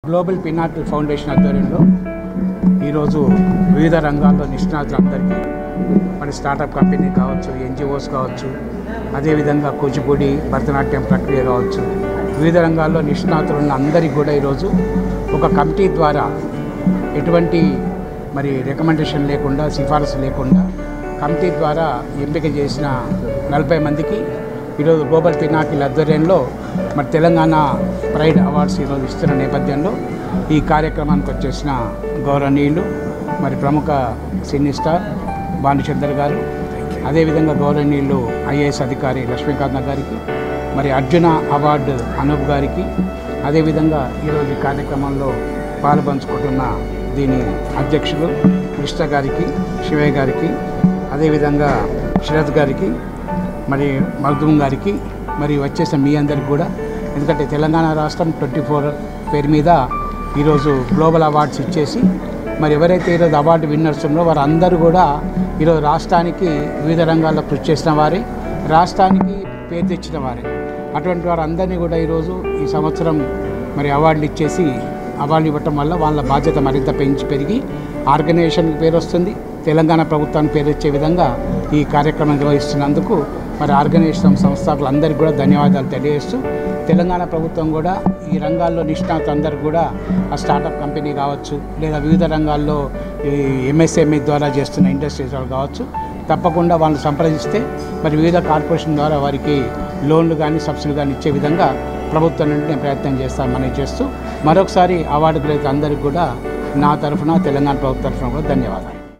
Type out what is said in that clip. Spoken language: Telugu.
గ్లోబల్ పినాకిల్ ఫౌండేషన్ ఆధ్వర్యంలో ఈరోజు వివిధ రంగాల్లో నిష్ణాతులందరికీ మన స్టార్టప్ కంపెనీ కావచ్చు, ఎన్జిఓస్ కావచ్చు, అదేవిధంగా కూచిపూడి భరతనాట్యం ప్రక్రియ కావచ్చు, వివిధ రంగాల్లో నిష్ణాతులున్న అందరికీ కూడా ఈరోజు ఒక కమిటీ ద్వారా ఎటువంటి రికమెండేషన్ లేకుండా, సిఫారసు లేకుండా కమిటీ ద్వారా ఎంపిక చేసిన 40 మందికి ఈరోజు గ్లోబల్ పినాకిల్ ఆధ్వర్యంలో తెలంగాణ ప్రైడ్ అవార్డ్స్ ఈరోజు ఇస్తున్న నేపథ్యంలో ఈ కార్యక్రమానికి వచ్చేసిన గౌరవనీయులు ప్రముఖ సినీ స్టార్ భానుచందర్ గారు, అదేవిధంగా గౌరవనీయులు ఐఏఎస్ అధికారి లక్ష్మీకాంత్ గారికి, అర్జున అవార్డు అనూప్ గారికి, అదేవిధంగా ఈరోజు ఈ కార్యక్రమంలో పాలుపంచుకుంటున్న దీని అధ్యక్షులు కృష్ణ గారికి, శివయ్య గారికి, అదేవిధంగా శరత్ గారికి, మగ్దుమ్ గారికి, వచ్చేసిన మీ అందరికి కూడా, ఎందుకంటే తెలంగాణ రాష్ట్రం 24 పేరు మీద ఈరోజు గ్లోబల్ అవార్డ్స్ ఇచ్చేసి ఎవరైతే ఈరోజు అవార్డు విన్నర్స్ ఉన్నారో వారందరూ కూడా ఈరోజు రాష్ట్రానికి వివిధ రంగాల్లో కృషి చేసిన వారే, రాష్ట్రానికి పేరు తెచ్చిన వారే. అటువంటి వారందరినీ కూడా ఈరోజు ఈ సంవత్సరం అవార్డులు ఇచ్చేసి అవార్డు ఇవ్వటం వల్ల వాళ్ళ బాధ్యత మరింత పెరిగి ఆర్గనైజేషన్కి పేరు వస్తుంది, తెలంగాణ ప్రభుత్వానికి పేరు వచ్చే విధంగా ఈ కార్యక్రమం నిర్వహిస్తున్నందుకు ఆర్గనైజేషన్ సంస్థలందరికీ కూడా ధన్యవాదాలు తెలియజేస్తూ, తెలంగాణ ప్రభుత్వం కూడా ఈ రంగాల్లో నిష్ణాతులందరికీ కూడా ఆ స్టార్టప్ కంపెనీ కావచ్చు, లేదా వివిధ రంగాల్లో ఈ ఎంఎస్ఎంఈ ద్వారా చేస్తున్న ఇండస్ట్రీస్ కావచ్చు, తప్పకుండా వాళ్ళని సంప్రదిస్తే వివిధ కార్పొరేషన్ ద్వారా వారికి లోన్లు కానీ సబ్సిడీ కానీ ఇచ్చే విధంగా ప్రభుత్వం నుండి నేను ప్రయత్నం చేస్తానని చేస్తూ మరొకసారి అవార్డు గ్రహీత అందరికీ కూడా నా తరఫున, తెలంగాణ ప్రభుత్వం తరఫున కూడా ధన్యవాదాలు.